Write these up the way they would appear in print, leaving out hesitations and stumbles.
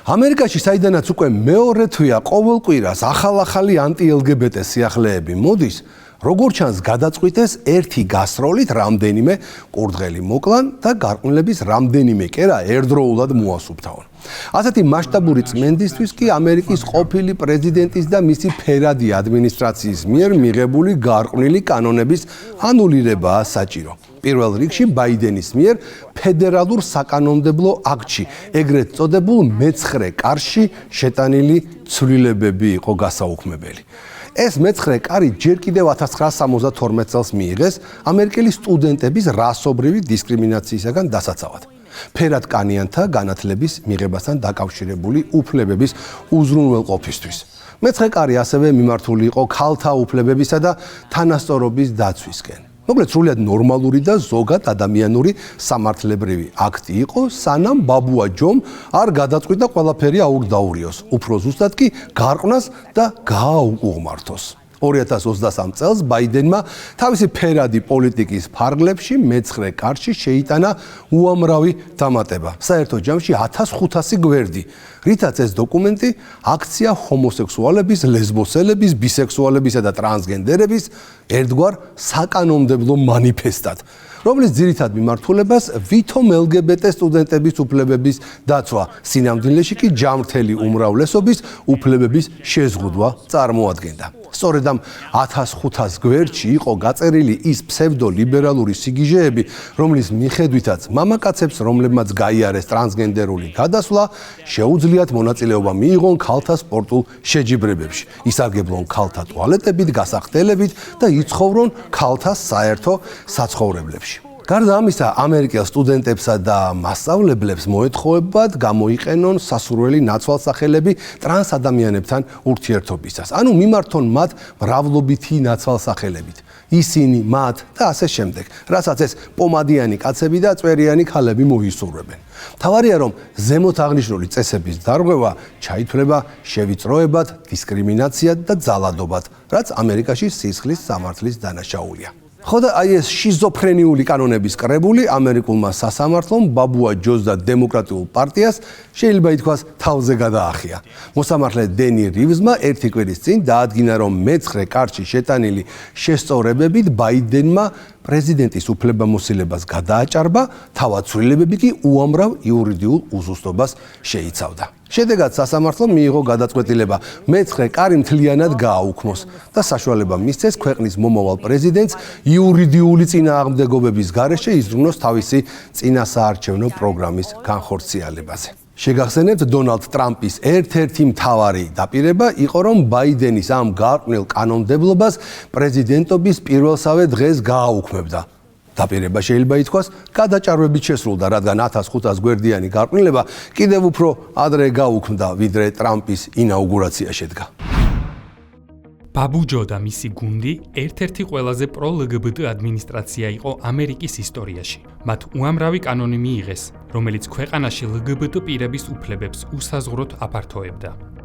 ამერიკაში საიდანაც უკვე მეორე თვეა ყოველ კვირას ახალ-ახალი ანტი-LGBT სიახლეები მოდის, როგორც ჩანს გადაწყვიტეს ერთი გასროლით რამდენიმე კურდღელი მოკლან და გარყვნილების რამდენიმე კერა ერთდროულად მოასუფთავონ. ასეთი მასშტაბური წმენდისთვის კი ამერიკის ყოფილი პრეზიდენტის და მისი ფერადი ადმინისტრაციის მიერ მიღებული გარყვნილი კანონების ანულირებაა საჭირო. პირველ რიგში ბაიდენის მიერ ფედერალურ საკანონმდებლო აქტში, ეგრეთ წოდებულ მე-9 კარში შეტანილი ცვლილებები იყო გასაუქმებელი. ეს მე-9 კარი ჯერ კიდევ 1972 წელს მიიღეს ამერიკელი სტუდენტების რასობრივი დისკრიმინაციისაგან დასაცავად. ფერადკანიანთა განათლების მიღებასთან დაკავშირებული უფლებების უზრუნველყოფისთვის. მე-9 კარი ასევე მიმართული იყო ქალთა უფლებებისა და თანასწორობის დაცვისკენ. მოკლედ სრულიად ნორმალური და ზოგად ადამიანური სამართლებრივი აქტი იყო, სანამ ბაბუა ჯომ არ გადაწყვიტა ყველაფერი აურდაურიოს, უფრო ზუსტად კი გარყვნას და გააუღმართოს. 2023 წელს ბაიდენმა თავისი ფერადი პოლიტიკის ფარგლებში მე-9 კარში შეიტანა უამრავი დამატება. საერთო ჯამში 1500 გვერდი, რითაც ეს დოკუმენტი აქცია ჰომოსექსუალების, ლესბოსელების, ბისექსუალებისა და ტრანსგენდერების ერთგვარ საკანონმდებლო მანიფესტად, რომლის ძირითად მიმართულებას ვითომ LGBT სტუდენტების უფლებების დაცვა, სინამდვილეში კი ჯამრთელი უმრავლესობის უფლებების შეზღუდვა წარმოადგენდა. სწორედ ამ 1500 გვერდში იყო გაწერილი ის ფსევდოლიბერალური სიგიჟეები, რომლის მიხედვითაც მამაკაცებს, რომლებმაც გაიარეს ტრანსგენდერული გადასვლა, შეუძლიათ მონაწილეობა მიიღონ ქალთა სპორტულ შეჯიბრებებში, ისარგებლონ ქალთა ტუალეტებით, გასახდელებით და იცხოვრონ ქალთა საერთო საცხოვრებლებში. გარდა ამისა, ამერიკელ სტუდენტებსა და მასწავლებლებს მოეთხოვებათ გამოიყენონ სასურველი ნაცვალსახელები ტრანს ადამიანებთან ურთიერთობისას. ანუ მიმართონ მათ მრავლობითი ნაცვალსახელებით. ისინი, მათ და ასე შემდეგ, რასაც ეს პომადიანი კაცები და წვერიანი ქალები მოისურვებენ. თავარია, რომ ზემოთ აღნიშნული წესების დარღვევა ჩაითვლება შევიწროებად, დისკრიმინაციად და ძალადობად, რაც ამერიკაში სისხლის სამართლის დანაშაულია. ხო და აი ეს შიზოფრენიული კანონების კრებული ამერიკულმა სასამართლომ ბაბუა ჯოს და დემოკრატიულ პარტიას შეიძლება ითქვას თავზე გადაახია. მოსამართლე დენი რივზმა ერთი კვირის წინ დაადგინა, რომ მე-9 კარში შეტანილი შესწორებებით ბაიდენმა პრეზიდენტის უფლებამოსილებას გადააჭარბა, თავად ცვლილებები კი უამრავ იურიდიულ უზუსტობას შეიცავდა. შედეგად სასამართლომ მიიღო გადაწყვეტილება მე-9 კარი მთლიანად გააუქმოს და საშუალება მისცეს ქვეყნის მომავალ პრეზიდენტს იურიდიული წინააღმდეგობების გარეშე იზრუნოს თავისი წინასაარჩევნო პროგრამის განხორციელებაზე. შეგახსენებთ, დონალდ ტრამპის ერთ-ერთი მთავარი დაპირება იყო, რომ ბაიდენის ამ გარყვნილ კანონმდებლობას პრეზიდენტობის პირველსავე დღეს გააუქმებდა. დაპირება შეიძლება ითქვას გადაჭარბებით შესრულდა, რადგან 1500 გვერდიანი გარყვნილება კიდევ უფრო ადრე გაუქმდა, ვიდრე ტრამპის ინაუგურაცია შედგა. ბაბუ ჯო და მისი გუნდი ერთ-ერთი ყველაზე პრო-LGBT ადმინისტრაცია იყო ამერიკის ისტორიაში. მათ უამრავი კანონი მიიღეს, რომელიც ქვეყანაში LGBT პირების უფლებებს უსაზღვროდ აფართოებდა.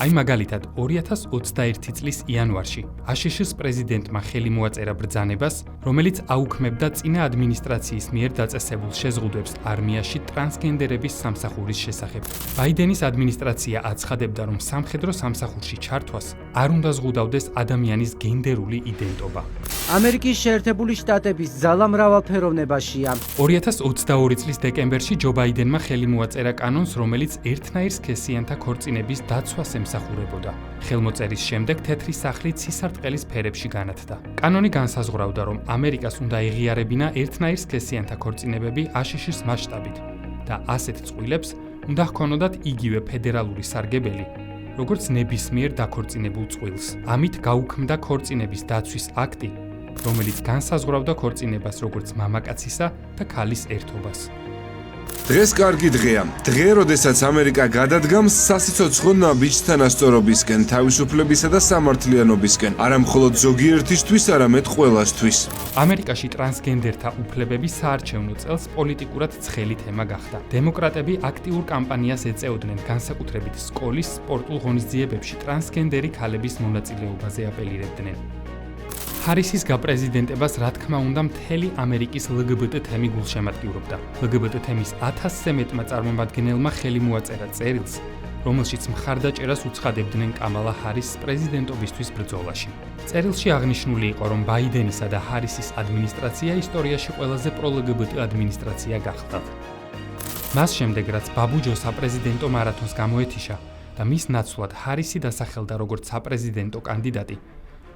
აი მაგალითად 2021 წლის იანვარში აშშ-ის პრეზიდენტმა ხელი მოაწერა ბრძანებას, რომელიც აუქმებდა წინა ადმინისტრაციის მიერ დაწესებულ შეზღუდვებს არმიაში ტრანსგენდერების სამსახურის შესახებ. ბაიდენის ადმინისტრაცია აცხადებდა, რომ სამხედრო სამსახურში ჩართვას არ უნდა ზღუდავდეს ადამიანის გენდერული იდენტობა. ამერიკის შეერთებული შტატების ძალა მრავალფეროვნებაშია. 2022 წლის დეკემბერში ჯო ბაიდენმა ხელი მოაწერა კანონს, რომელიც ერთნაირ სქესიანთა ქორწინების დაცვას ემსახურებოდა. ხელმოწერის შემდეგ თეთრი სახლი ცისარტყელის ფერებში განათდა. კანონი განსაზღვრავდა, რომ ამერიკას უნდა ეღიარებინა ერთნაირ სქესიანთა ქორწინებები აშშ-ის მასშტაბით და ასეთ წყვილებს უნდა ჰქონოდათ იგივე ფედერალური სარგებელი, როგორც ნებისმიერ დაქორწინებულ წყვილს. ამით გაუქმდა ქორწინების დაცვის აქტი, რომელიც განსაზღვრავდა ქორწინებას როგორც მამაკაცისა და ქალის ერთობას. დღეს კარგი დღეა. დღე, როდესაც ამერიკა გადადგამს სასიცოცხლო ნაბიჯს თანასწორობისკენ, თავისუფლებისა და სამართლიანობისკენ, არა მხოლოდ ზოგიერთისთვის, არამედ ყველასთვის. ამერიკაში ტრანსგენდერთა უფლებები საარჩევნო წელს პოლიტიკურად ცხელი თემა გახდა. დემოკრატები აქტიურ კამპანიას ეწეოდნენ, განსაკუთრებით სკოლის სპორტულ ღონისძიებებში ტრანსგენდერი ქალების მონაწილეობაზე აპელირებდნენ. ჰარისის გაპრეზიდენტებას რა თქმა უნდა მთელი ამერიკის LGBT თემი გულშემატკივრობდა. LGBT თემის 1000-ზე მეტმა წარმომადგენელმა ხელი მოაწერა წერილს, რომელშიც მხარდაჭერას უცხადებდნენ კამალა ჰარისის პრეზიდენტობისთვის ბრძოლაში. წერილში აღნიშნული იყო, რომ ბაიდენისა და ჰარისის ადმინისტრაცია ისტორიაში ყველაზე პრო-LGBT ადმინისტრაცია გახდათ. მას შემდეგ, რაც ბაბუჯო საპრეზიდენტო მარათონს გამოეთიშა და მის ნაცვლად ჰარისი დასახელდა როგორც საპრეზიდენტო კანდიდატი,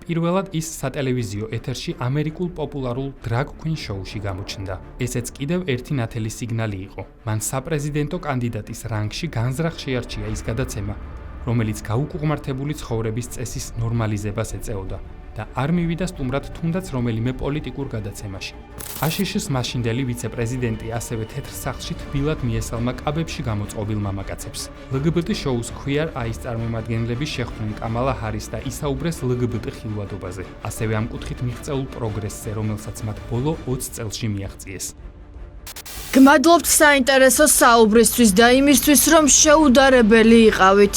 პირველად ის სატელევიზიო ეთერში ამერიკულ პოპულარულ drag queen შოუში გამოჩნდა. ესეც კიდევ ერთი ნათელი სიგნალი იყო. მან საპრეზიდენტო კანდიდატის რანგში განზრახ შეარჩია ის გადაცემა, რომელიც გაუკუღმართებული ცხოვრების წესის ნორმალიზებას ეწეოდა და არ მივიდა სტუმრად თუნდაც რომელიმე პოლიტიკურ გადაცემაში. აშშ-ის მაშინდელი ვიცე-პრეზიდენტი ასევე თეთრ სახლში თბილად მიესალმა კაბებში გამოწყობილ მამაკაცებს. LGBT შოუს Queer Eye-ის წარმომადგენლები შეხვდნენ კამალა ჰარის და ისაუბრეს LGBT ხილვადობაზე, ასევე ამ კუთხით მიღწეულ პროგრესზე, რომელსაც მათ ბოლო 20 წელში მიაღწიეს. გმადლობთ საინტერესო საუბრისთვის და იმისთვის, რომ შეუდარებელი იყავით.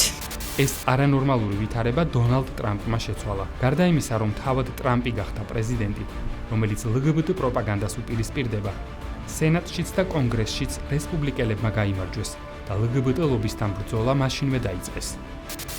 ეს არანორმალური ვითარება დონალდ ტრამპმა შეცვალა. გარდა იმისა, რომ თავად ტრამპი გახდა პრეზიდენტი, რომელიც LGBT პროპაგანდას უპირისპირდება, სენატშიც და კონგრესშიც რესპუბლიკელებმა გაიმარჯვეს და LGBT ლობისთან ბრძოლა მაშინვე დაიწყეს.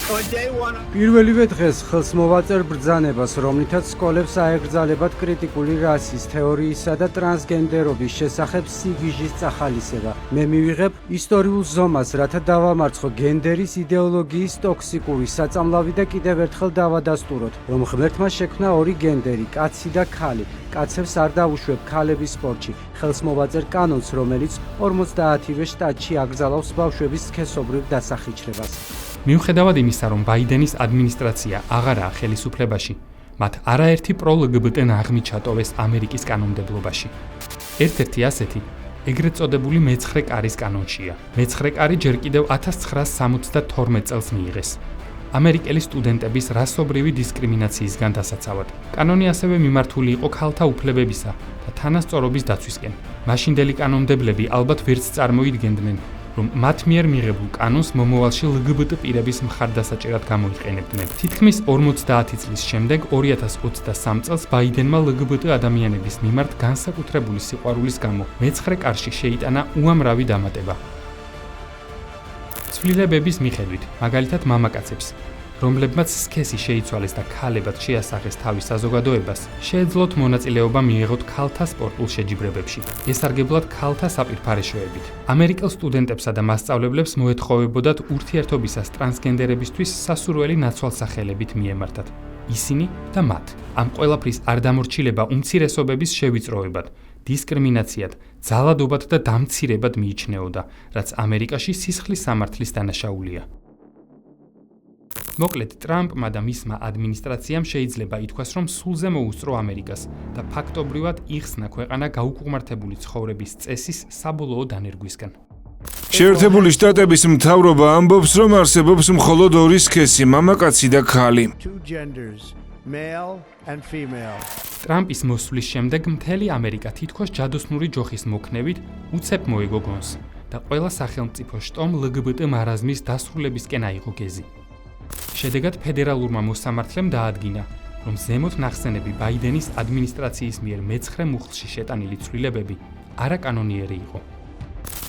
პირველივე დღეს ხელს მოვაწერ ბრძანებას, რომლითაც სკოლებს აეგრძალებათ კრიტიკული რასის, თეორიისა და ტრანსგენდერობის შესახებ სიგიჟის წახალისება. მე მივიღებ ისტორიულ ზომას, რათა დავამარცხო გენდერის იდეოლოგიის ტოქსიკური საწამლავი და კიდევ ერთხელ დავადასტუროთ, რომ ღმერთმა შექმნა ორი გენდერი, კაცი და ქალი. კაცებს არ დაუშვებ ქალების სპორტში. ხელს მოვაწერ კანონს, რომელიც 50-ვე შტატში აკრძალავს ბავშვების სქესობრივ დასახიჩრებას. მიუხედავად იმისა, რომ ბაიდენის ადმინისტრაცია აღარაა ხელისუფლებაში, მათ არაერთი პრო-LGBT ნაღმი ჩატოვეს ამერიკის კანონმდებლობაში. ერთ-ერთი ასეთი ეგრეთ წოდებული მეცხრე კარის კანონშია. მეცხრე კარი ჯერ კიდევ 1972 წელს მიიღეს. ამერიკელი სტუდენტების რასობრივი დისკრიმინაციისგან დასაცავად. კანონი ასევე მიმართული იყო ქალთა უფლებებისა და თანასწორობის დაცვისკენ. მაშინდელი კანონმდებლები ალბათ ვერც წარმოიდგენდნენ, რომ მათ მიერ მიღებულ კანონს მომავალში LGBT პირების მხარდასაჭერად გამოიყენებდნენ. თითქმის 50 წლის შემდეგ 2023 წელს ბაიდენმა LGBT ადამიანების მიმართ განსაკუთრებული სიყვარულის გამო მეცხრე კარში შეიტანა უამრავი დამატება. ცვლილებების მიხედვით, მაგალითად მამაკაცებს, რომლებმაც სქესი შეიცვალეს და ქალებად შეასახეს თავის საზოგადოებას, შეეძლოთ მონაწილეობა მიიღოთ ქალთა სპორტულ შეჯიბრებებში, ესარგებლად ქალთა საპირფარეშოებით. ამერიკელ სტუდენტებსა და მასწავლებლებს მოეთხოვებოდათ ურთიერთობისას ტრანსგენდერებისთვის სასურველი ნაცვალსახელებით მიემართათ. ისინი და მათ. ამ ყველაფრის არ დამორჩილება უმცირესობების შევიწროებად, დისკრიმინაციად, ძალადობად და დამცირებად მიიჩნეოდა, რაც ამერიკაში სისხლის სამართლის დანაშაულია. მოკლედ, ტრამპმა და მისმა ადმინისტრაციამ შეიძლება ითქვას, რომ სულზე მოუსწრო ამერიკას და ფაქტობრივად იხსნა ქვეყანა გაუკუღმართებული ცხოვრების წესის საბოლოო დანერგვისგან. შეერთებული შტატების მთავრობა ამბობს, რომ არსებობს მხოლოდ ორი სქესი, მამაკაცი და ქალი. ტრამპის მოსვლის შემდეგ მთელი ამერიკა თითქოს ჯადოსნური ჯოხის მოქნევით უცებ მოეგო გონს და ყველა სახელმწიფო შტომ LGBT მარაზმის დასრულებისკენ აიღო გეზი. შედეგად ფედერალურმა მოსამართლემ დაადგინა, რომ ზემოთ ნახსენები ბაიდენის ადმინისტრაციის მიერ მეცხრე მუხლში შეტანილი ცვლილებები არაკანონიერი იყო.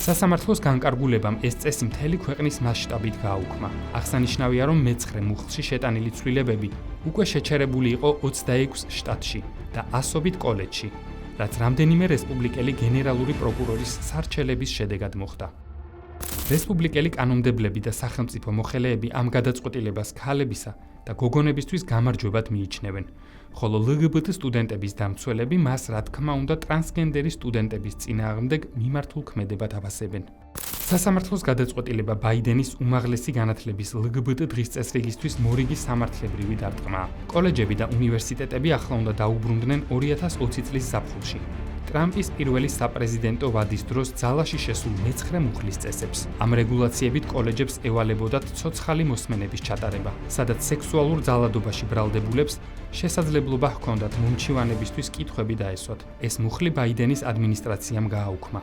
სასამართლოს განკარგულებამ ეს წესი მთელი ქვეყნის მასშტაბით გააუქმა. აღსანიშნავია, რომ მეცხრე მუხლში შეტანილი ცვლილებები უკვე შეჩერებული იყო 26 შტატში და ასობით კოლეჯში, რაც რამდენიმე რესპუბლიკელი გენერალური პროკურორის სარჩელების შედეგად მოხდა. რესპუბლიკელი კანონმდებლები და სახელმწიფო მოხელეები ამ გადაწყვეტილებას ქალებისა და გოგონებისთვის გამარჯვებად მიიჩნევენ, ხოლო LGBT სტუდენტების დამცველები მას რა თქმა უნდა ტრანსგენდერი სტუდენტების წინააღმდეგ მიმართულ ქმედებად ავასებენ. სასამართლოს გადაწყვეტილება ბაიდენის უმაღლესი განათლების LGBT დღის წესრიგისთვის მორიგი სამართლებრივი დარტყმაა. კოლეჯები და უნივერსიტეტები ახლა უნდა დაუბრუნდნენ 2020 წლის ზაფხულში. ტრამპის პირველი საპრეზიდენტო ვადის დროს ძალაში შესულ მეცხრე მუხლის წესებს. ამ რეგულაციებით კოლეჯებს ევალებოდათ ცოცხალი მოსმენების ჩატარება, სადაც სექსუალურ ძალადობაში ბრალდებულებს შესაძლებლობა ჰქონდათ მომჩივანებისთვის კითხვები დაესვათ. ეს მუხლი ბაიდენის ადმინისტრაციამ გააუქმა.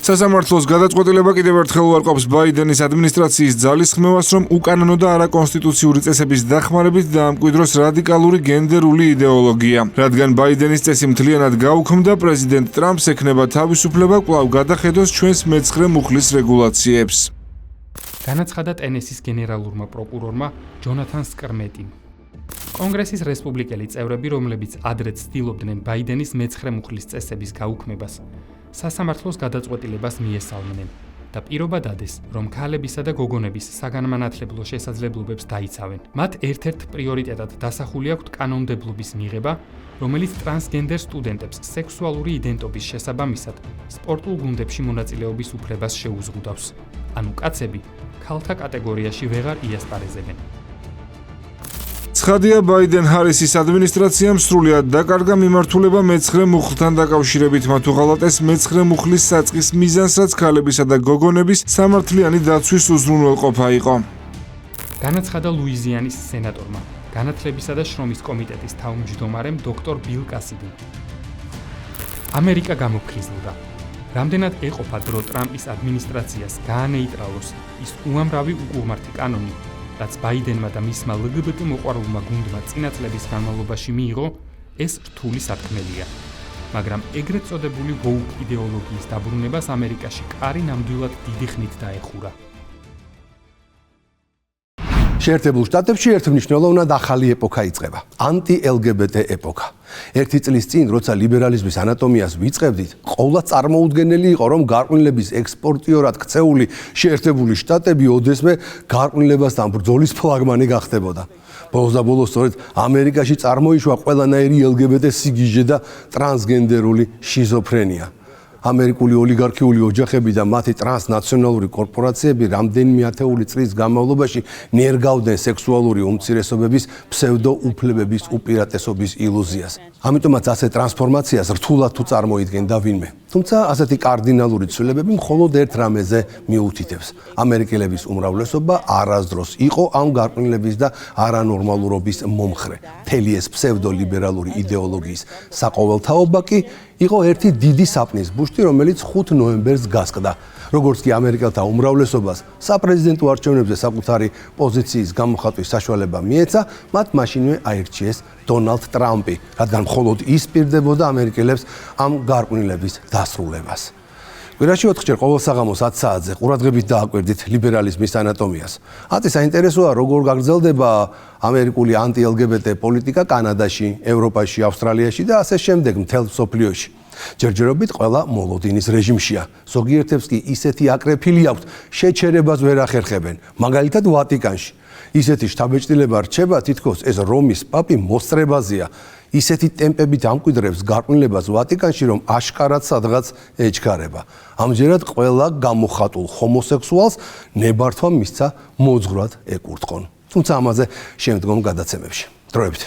სასამართლოს გადაწყვეტილება კიდევ ერთხელ უარყოფს ბაიდენის ადმინისტრაციის ძალისხმევას, რომ უკანონო და არაკონსტიტუციური წესების დახმარებით დაამკვიდროს რადიკალური გენდერული იდეოლოგია. რადგან ბაიდენის წესი მთლიანად გაუქმდა, პრეზიდენტ ტრამპს ექნება თავისუფლება კვლავ გადახედოს ჩვენს მეცხრე მუხლის რეგულაციებს. განაცხადა ტენესის გენერალურმა პროკურორმა ჯონათან სკრმეტიმ. კონგრესის რესპუბლიკელი წევრები, რომლებიც ადრეც ცდილობდნენ ბაიდენის მეცხრე მუხლის წესების გაუქმებას, სასამართლოს გადაწყვეტილებას მიესალმნენ და პირობა დადეს, რომ ქალებისა და გოგონების საგანმანათლებლო შესაძლებლობებს დაიცავენ. მათ ერთ-ერთ პრიორიტეტად დასახული აქვთ კანონმდებლობის მიღება, რომელიც ტრანსგენდერ სტუდენტებს სექსუალური იდენტობის შესაბამისად სპორტულ გუნდებში მონაწილეობის უფლებას შეუზღუდავს. ანუ კაცები ქალთა კატეგორიაში ვეღარ იასპარეზებენ. ცხადია, ბაიდენ-ჰარისის ადმინისტრაციამ სრულად დაკარგა მიმართულება მეცხრე მუხლთან დაკავშირებით, მათ უღალატეს მეცხრე მუხლის საწყის მიზანს, რაც ქალებისა და გოგონების სამართლიანი დაცვის უზრუნველყოფა იყო. განაცხადა ლუიზიანის სენატორმა, განათლებისა და შრომის კომიტეტის თავმჯდომარემ დოქტორ ბილ კასიდიმ. ამერიკა გამოფხიზლდა. რამდენად ეყოფა დრო ტრამპის ადმინისტრაციას გაანეიტრალოს ის უამრავი უკუღმართი კანონი, რაც ბაიდენმა და მისმა LGBT მოყვარულმა გუნდმა წინა წლების განმავლობაში მიიღო, ეს რთული სათქმელია. მაგრამ ეგრეთ წოდებული ვოუკ იდეოლოგიის დაბრუნებას ამერიკაში კარი ნამდვილად დიდი ხნით დაეხურა. შეერთებულ შტატებში ერთმნიშვნელოვნად ახალი ეპოქა იწყება. ანტი-LGBT ეპოქა. ერთი წლის წინ, როცა ლიბერალიზმის ანატომიას ვიწყებდით, ყოვლად წარმოუდგენელი იყო, რომ გარყვნილების ექსპორტიორად ქცეული შეერთებული შტატები ოდესმე გარყვნილებასთან ბრძოლის ფლაგმანი გახდებოდა. ბოლოს და ბოლოს სწორედ ამერიკაში წარმოიშვა ყველანაირი LGBT სიგიჟე და ტრანსგენდერული შიზოფრენია. ამერიკული ოლიგარქიული ოჯახები და მათი ტრანსნაციონალური კორპორაციები რამდენიმე ათეული წლის განმავლობაში ნერგავდნენ სექსუალური უმცირესობების ფსევდოუფლებების უპირატესობის ილუზიას. ამიტომაც ასე ტრანსფორმაციას რთულად თუ წარმოიდგენდა ვინმე. თუმცა ასეთი კარდინალური ცვლილებები მხოლოდ ერთ რამეზე მიუთითებს. ამერიკელების უმრავლესობა არასდროს იყო ამ გარყვნილების და არანორმალურობის მომხრე. მთელი ეს ფსევდოლიბერალური იდეოლოგიის საყოველთაობა კი იყო ერთი დიდი საპნის ბუშტი, რომელიც 5 ნოემბერს გასკდა. როგორც კი ამერიკელთა უმრავლესობას საპრეზიდენტო არჩევნებზე საკუთარი პოზიციის გამოხატვის საშუალება მიეცა, მათ მაშინვე აირჩიეს დონალდ ტრამპი, რადგან მხოლოდ ის პირდებოდა ამერიკელებს ამ გარყვნილების დასრულებას. კვირაში 4 ჯერ ყოველ საღამოს 10 საათზე ყურადღებით დააკვირდით ლიბერალიზმის ანატომიას. ათი საინტერესოა, როგორ გაგრძელდება ამერიკული ანტი-LGBT პოლიტიკა კანადაში, ევროპაში, ავსტრალიაში და ასე შემდეგ მთელ მსოფლიოში. ჯერჯერობით ყველა მოლოდინის რეჟიმშია. ზოგიერთებს კი ისეთი აკრეფილი აქვთ, შეჩერებას ვერ ახერხებენ, მაგალითად ვატიკანში. ისეთი შთაბეჭდილება რჩება, თითქოს ეს რომის პაპი მოსწრებაზეა. ისეთი ტემპებით ამკვიდრებს გარყვნილებას ვატიკანში, რომ აშკარად სადღაც ეჩქარება. ამჯერად ყველა გამოხატულ ჰომოსექსუალს ნებართვა მისცა მოძღვრად ეკურთხონ. თუმცა ამაზე შემდგომ გადაცემებში. დროებით.